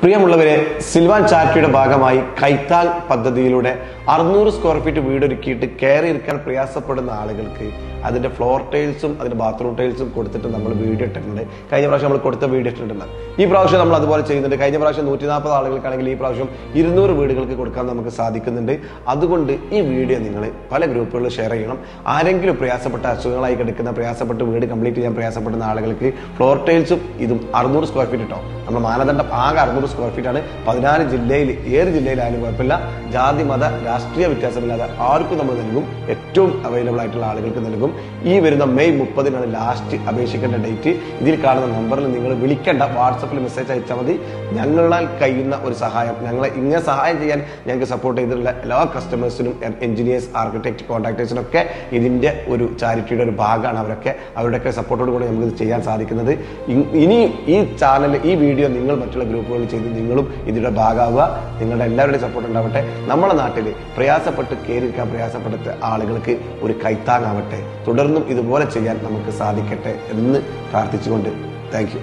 പ്രിയമുള്ളവരെ, സിൽവാൻ ചാരിറ്റിയുടെ ഭാഗമായി കൈത്താങ് പദ്ധതിയിലൂടെ 600 സ്ക്വയർ ഫീറ്റ് വീടൊരുക്കിയിട്ട് കയറി ഇരിക്കാൻ പ്രയാസപ്പെടുന്ന ആളുകൾക്ക് അതിന്റെ ഫ്ലോർ ടൈൽസും അതിന്റെ ബാത്റൂം ടൈൽസും കൊടുത്തിട്ട് നമ്മൾ വീഡിയോ ഇട്ടിട്ടുണ്ട്. കഴിഞ്ഞ പ്രാവശ്യം നമ്മൾ കൊടുത്ത വീഡിയോ ഇട്ടിട്ടുണ്ട്. ഈ പ്രാവശ്യം നമ്മൾ അതുപോലെ ചെയ്യുന്നുണ്ട്. കഴിഞ്ഞ പ്രാവശ്യം 140 ആളുകൾക്കാണെങ്കിൽ ഈ പ്രാവശ്യം 200 വീടുകൾക്ക് കൊടുക്കാൻ നമുക്ക് സാധിക്കുന്നുണ്ട്. അതുകൊണ്ട് ഈ വീഡിയോ നിങ്ങൾ പല ഗ്രൂപ്പുകളിൽ ഷെയർ ചെയ്യണം. ആരെങ്കിലും പ്രയാസപ്പെട്ട അസുഖങ്ങളായി കിടക്കുന്ന, പ്രയാസപ്പെട്ട് വീട് കംപ്ലീറ്റ് ചെയ്യാൻ പ്രയാസപ്പെടുന്ന ആളുകൾക്ക് ഫ്ലോർ ടൈൽസും ഇതും 600 സ്ക്വയർ ഫീറ്റ് ഇട്ടോ. നമ്മുടെ മാനദണ്ഡം ആകെ 600 സ്ക്വയർ ഫീറ്റ് ആണ്. 14 ജില്ലയിൽ, ഏത് ജില്ലയിലായാലും കുഴപ്പമില്ല, ജാതി മത രാഷ്ട്രീയ വ്യത്യാസമില്ലാതെ ആർക്കും നമ്മൾ നൽകും. ഏറ്റവും അവൈലബിൾ ആയിട്ടുള്ള ആളുകൾക്ക് നൽകും. ഈ വരുന്ന മെയ് 30 ലാസ്റ്റ് അപേക്ഷിക്കേണ്ട ഡേറ്റ്. ഇതിൽ കാണുന്ന നമ്പറിൽ നിങ്ങൾ വിളിക്കേണ്ട, വാട്സപ്പിൽ മെസ്സേജ് അയച്ചാൽ മതി. ഞങ്ങളാൽ കഴിയുന്ന ഒരു സഹായം, ഞങ്ങളെ ഇങ്ങനെ സഹായം ചെയ്യാൻ ഞങ്ങൾക്ക് സപ്പോർട്ട് ചെയ്തിട്ടുള്ള എല്ലാ കസ്റ്റമേഴ്സിനും, എഞ്ചിനീയേഴ്സ്, ആർക്കിടെക്ട്, കോൺട്രാക്ടേഴ്സിനൊക്കെ ഇതിന്റെ ഒരു ചാരിറ്റിയുടെ ഒരു ഭാഗമാണ്. അവരുടെയൊക്കെ സപ്പോർട്ടോട് കൂടി നമുക്ക് ഇത് ചെയ്യാൻ സാധിക്കുന്നത്. ഇനി ഈ ചാനൽ, ഈ വീഡിയോ നിങ്ങൾ മറ്റുള്ള ഗ്രൂപ്പുകളിൽ ചെയ്ത് നിങ്ങളും ഇതിന്റെ ഭാഗമാവുക. നിങ്ങളുടെ എല്ലാവരുടെയും സപ്പോർട്ട് ഉണ്ടാവട്ടെ. നമ്മുടെ നാട്ടിൽ പ്രയാസപ്പെട്ട് കയറിയിരിക്കാൻ പ്രയാസപ്പെടുത്ത ആളുകൾക്ക് ഒരു കൈത്താങ്ങാവട്ടെ. തുടർന്നും ഇതുപോലെ ചെയ്യാൻ നമുക്ക് സാധിക്കട്ടെ എന്ന് പ്രാർത്ഥിച്ചുകൊണ്ട് താങ്ക് യു.